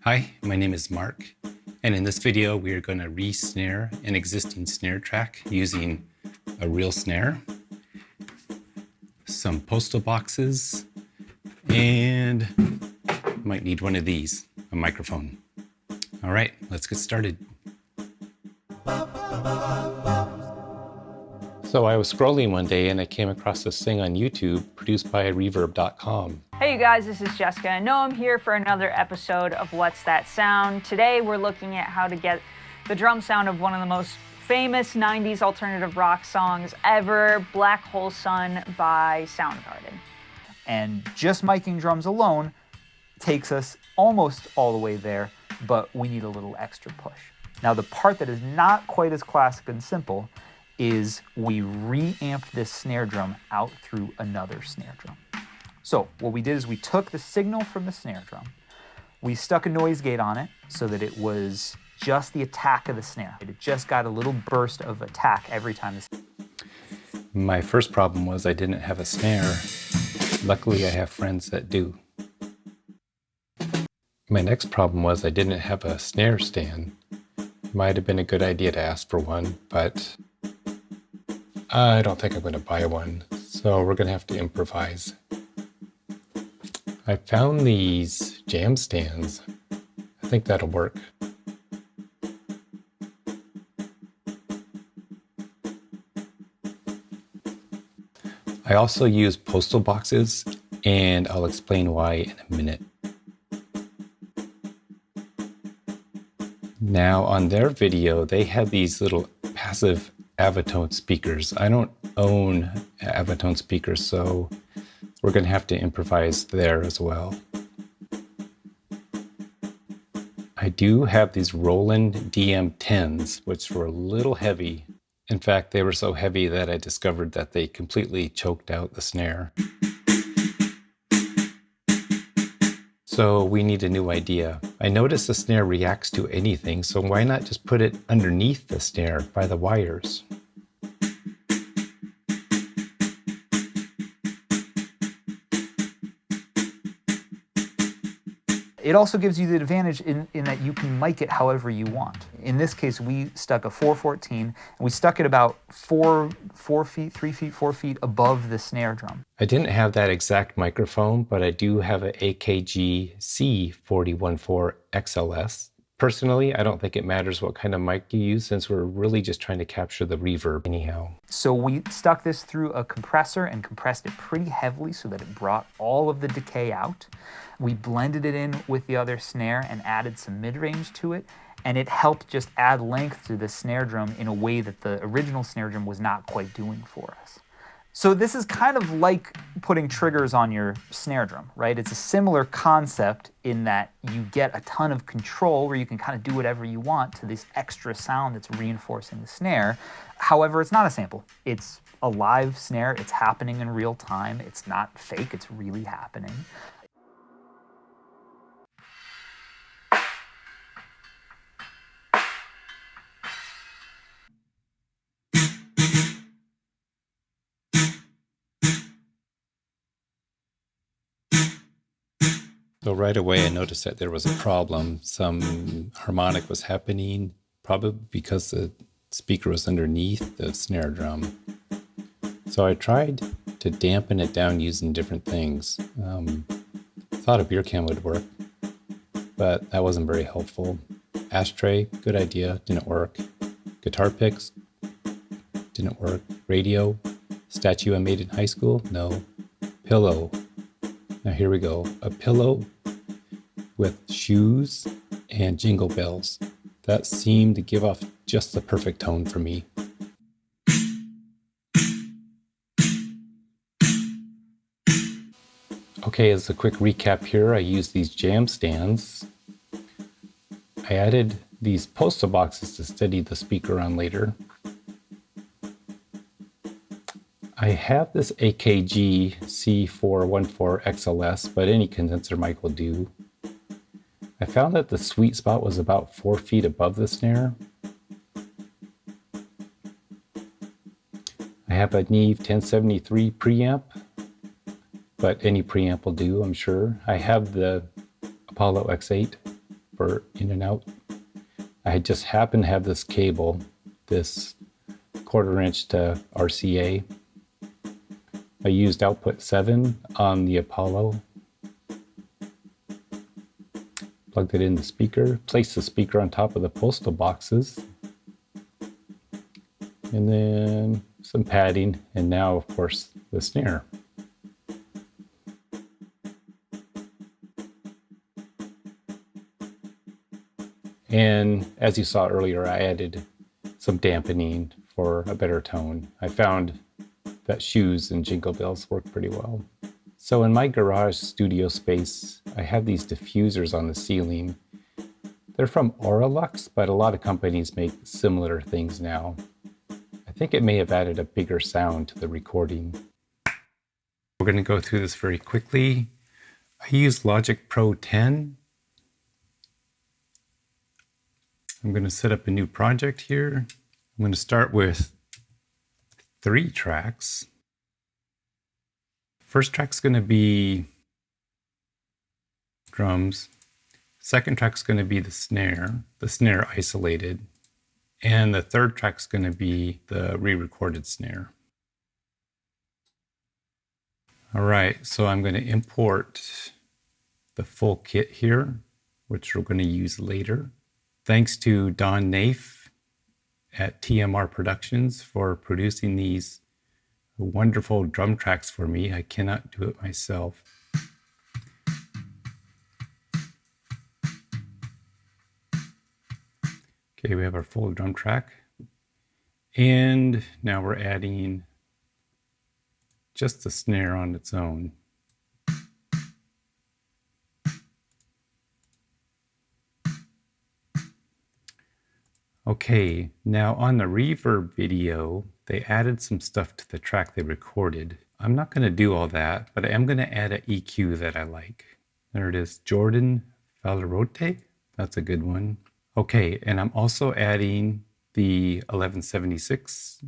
Hi, my name is Mark, and in this video we are going to re-snare an existing snare track using a real snare, some postal boxes, and might need one of these, a microphone. All right, let's get started. So I was scrolling one day and I came across this thing on YouTube produced by reverb.com. Hey you guys, this is Jessica and Noam here for another episode of What's That Sound? Today we're looking at how to get the drum sound of one of the most famous 90s alternative rock songs ever, Black Hole Sun by Soundgarden. And just miking drums alone takes us almost all the way there, but we need a little extra push. Now the part that is not quite as classic and simple is we reamped this snare drum out through another snare drum. So what we did is we took the signal from the snare drum, we stuck a noise gate on it so that it was just the attack of the snare. It just got a little burst of attack every time. My first problem was I didn't have a snare. Luckily I have friends that do. My next problem was I didn't have a snare stand. Might have been a good idea to ask for one, but I don't think I'm going to buy one, so we're going to have to improvise. I found these jam stands. I think that'll work. I also use postal boxes, and I'll explain why in a minute. Now on their video, they have these little passive Avitone speakers. I don't own Avitone speakers, so we're going to have to improvise there as well. I do have these Roland DM10s, which were a little heavy. In fact, they were so heavy that I discovered that they completely choked out the snare. So we need a new idea. I notice the snare reacts to anything, so why not just put it underneath the snare by the wires? It also gives you the advantage in that you can mic it however you want. In this case, we stuck a 414, and we stuck it about 3 feet, 4 feet above the snare drum. I didn't have that exact microphone, but I do have an AKG C4014 XLS. Personally, I don't think it matters what kind of mic you use since we're really just trying to capture the reverb anyhow. So we stuck this through a compressor and compressed it pretty heavily so that it brought all of the decay out. We blended it in with the other snare and added some mid-range to it, and it helped just add length to the snare drum in a way that the original snare drum was not quite doing for us. So this is kind of like putting triggers on your snare drum, right? It's a similar concept in that you get a ton of control where you can kind of do whatever you want to this extra sound that's reinforcing the snare. However, it's not a sample. It's a live snare. It's happening in real time. It's not fake. It's really happening. So right away I noticed that there was a problem. Some harmonic was happening, probably because the speaker was underneath the snare drum. So I tried to dampen it down using different things. Thought a beer can would work, but that wasn't very helpful. Ashtray, good idea, didn't work. Guitar picks, didn't work. Radio, statue I made in high school, no. Pillow. Now here we go, a pillow with shoes and jingle bells. That seemed to give off just the perfect tone for me. Okay, as a quick recap here, I used these jam stands. I added these postal boxes to steady the speaker on later. I have this AKG C414 XLS, but any condenser mic will do. I found that the sweet spot was about 4 feet above the snare. I have a Neve 1073 preamp, but any preamp will do, I'm sure. I have the Apollo X8 for in and out. I had just happened to have this cable, this 1/4 inch to RCA. I used output 7 on the Apollo. Plugged it in the speaker, placed the speaker on top of the postal boxes, and then some padding, and now of course the snare. And as you saw earlier, I added some dampening for a better tone. I found that shoes and jingle bells work pretty well. So in my garage studio space, I have these diffusers on the ceiling. They're from Auralux, but a lot of companies make similar things now. I think it may have added a bigger sound to the recording. We're going to go through this very quickly. I use Logic Pro 10. I'm going to set up a new project here. I'm going to start with 3 tracks. First track's going to be drums. Second track's going to be the snare isolated. And the third track's going to be the re-recorded snare. All right, so I'm going to import the full kit here, which we're going to use later. Thanks to Neve at TMR Productions for producing these wonderful drum tracks for me. I cannot do it myself. Okay, we have our full drum track. And now we're adding just the snare on its own. Okay, now on the reverb video, they added some stuff to the track they recorded. I'm not going to do all that, but I am going to add an EQ that I like. There it is, Jordan Valarote. That's a good one. Okay, and I'm also adding the 1176.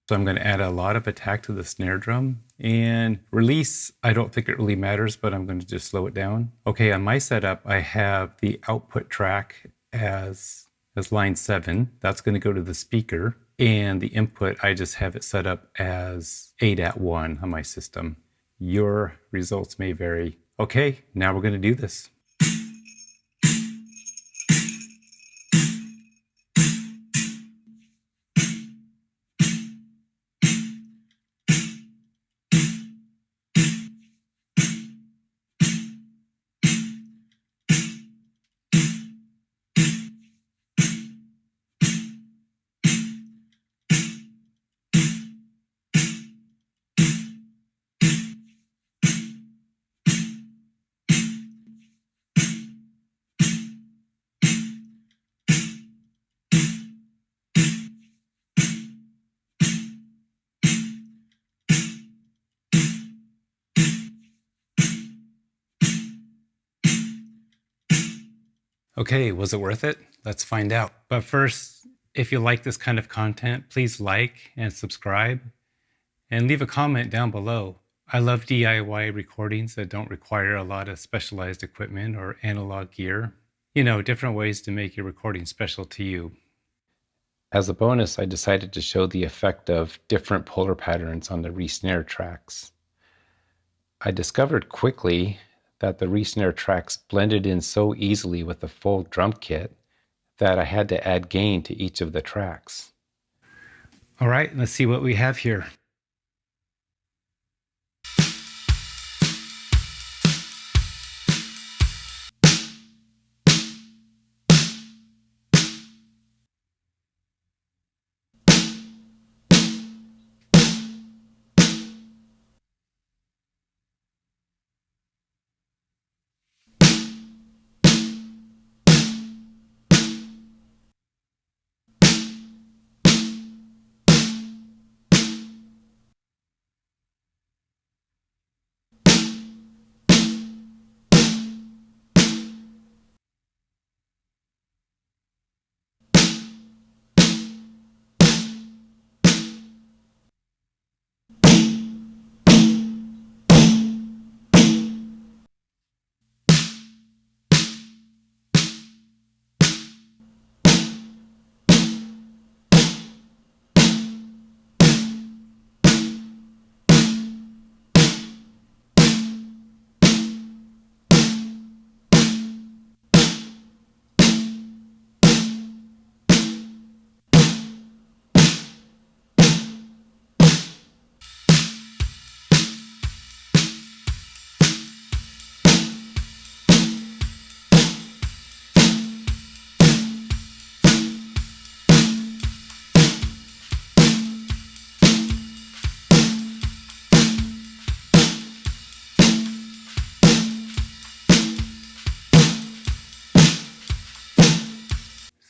So I'm going to add a lot of attack to the snare drum. And release, I don't think it really matters, but I'm going to just slow it down. Okay, on my setup, I have the output track as line 7. That's going to go to the speaker. And the input, I just have it set up as 8@1 on my system. Your results may vary. Okay, now we're going to do this. Okay, was it worth it? Let's find out. But first, if you like this kind of content, please like and subscribe and leave a comment down below. I love DIY recordings that don't require a lot of specialized equipment or analog gear. You know, different ways to make your recording special to you. As a bonus, I decided to show the effect of different polar patterns on the Re-Snare tracks. I discovered quickly that the Re-Snare tracks blended in so easily with the full drum kit that I had to add gain to each of the tracks. All right, let's see what we have here.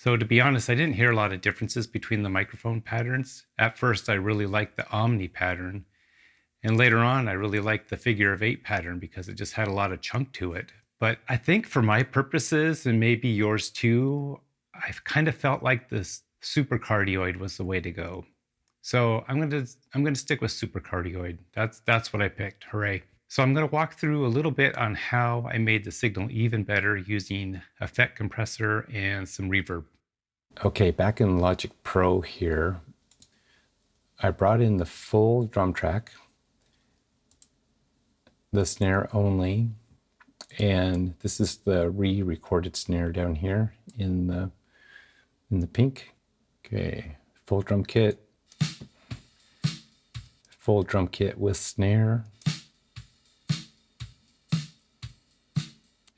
So to be honest, I didn't hear a lot of differences between the microphone patterns. At first, I really liked the Omni pattern. And later on, I really liked the figure of 8 pattern because it just had a lot of chunk to it. But I think for my purposes, and maybe yours too, I've kind of felt like this supercardioid was the way to go. So I'm gonna stick with supercardioid. That's what I picked. Hooray. So I'm gonna walk through a little bit on how I made the signal even better using effect compressor and some reverb. Okay, back in Logic Pro here, I brought in the full drum track, the snare only, and this is the re-recorded snare down here in the pink. Okay, full drum kit with snare,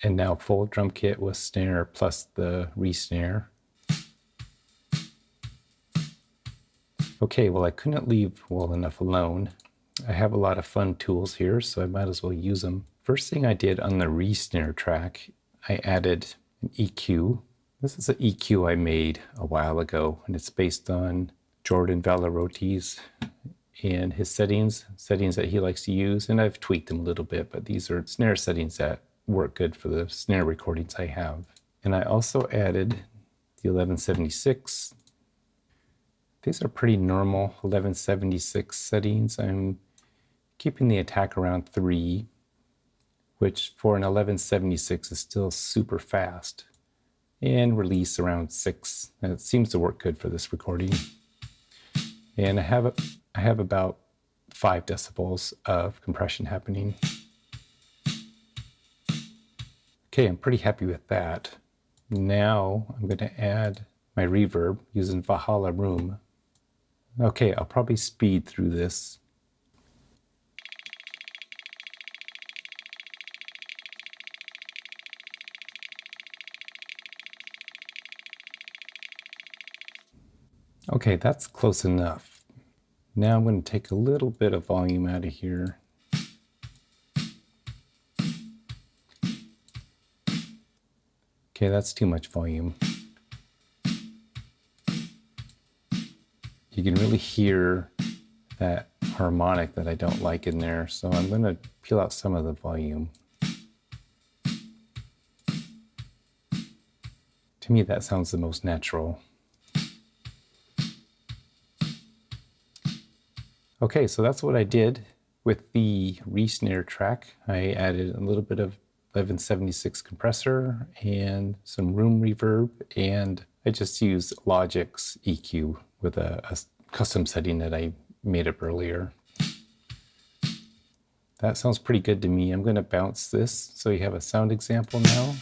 and now full drum kit with snare plus the re-snare. Okay, well, I couldn't leave well enough alone. I have a lot of fun tools here, so I might as well use them. First thing I did on the re-snare track, I added an EQ. This is an EQ I made a while ago, and it's based on Jordan Valaroti's and his settings that he likes to use, and I've tweaked them a little bit, but these are snare settings that work good for the snare recordings I have. And I also added the 1176. These are pretty normal 1176 settings. I'm keeping the attack around 3, which for an 1176 is still super fast, and release around 6. And it seems to work good for this recording. And I have about 5 decibels of compression happening. Okay, I'm pretty happy with that. Now I'm going to add my reverb using Vahalla Reverb. Okay, I'll probably speed through this. Okay, that's close enough. Now I'm going to take a little bit of volume out of here. Okay, that's too much volume. You can really hear that harmonic that I don't like in there, so I'm going to peel out some of the volume. To me, that sounds the most natural. Okay, so that's what I did with the re-snare track. I added a little bit of 1176 compressor and some room reverb, and I just used Logic's EQ with a custom setting that I made up earlier. That sounds pretty good to me. I'm going to bounce this so you have a sound example now.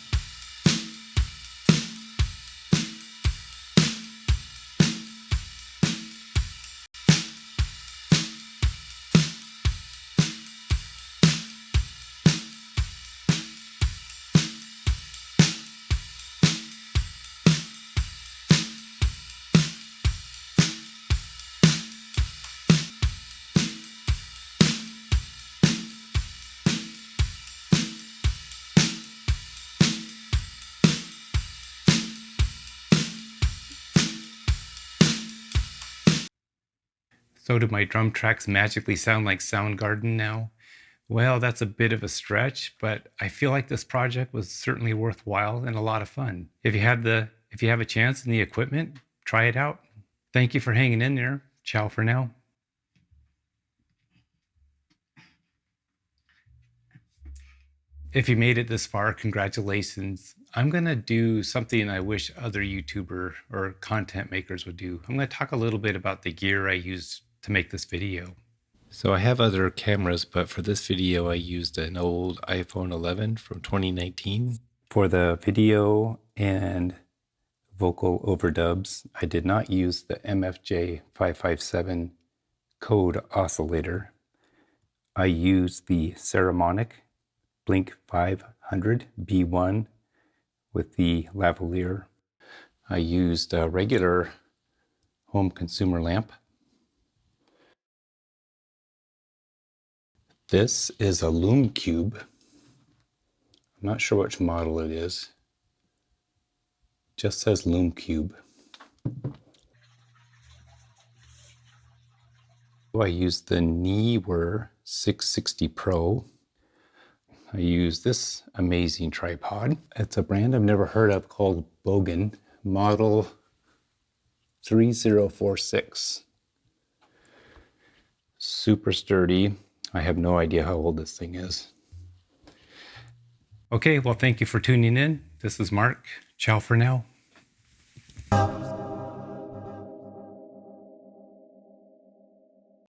So do my drum tracks magically sound like Soundgarden now? Well, that's a bit of a stretch, but I feel like this project was certainly worthwhile and a lot of fun. If you have a chance and the equipment, try it out. Thank you for hanging in there. Ciao for now. If you made it this far, congratulations. I'm gonna do something I wish other YouTuber or content makers would do. I'm gonna talk a little bit about the gear I used to make this video. So I have other cameras, but for this video I used an old iPhone 11 from 2019. For the video and vocal overdubs, I did not use the MFJ 557 code oscillator. I used the Ceramonic Blink 500 B1 with the lavalier. I used a regular home consumer lamp. This is a Loom Cube. I'm not sure which model it is. Just says Loom Cube. I use the Neve 660 Pro. I use this amazing tripod. It's a brand I've never heard of called Bogan, model 3046. Super sturdy. I have no idea how old this thing is. Okay, well, thank you for tuning in. This is Mark. Ciao for now.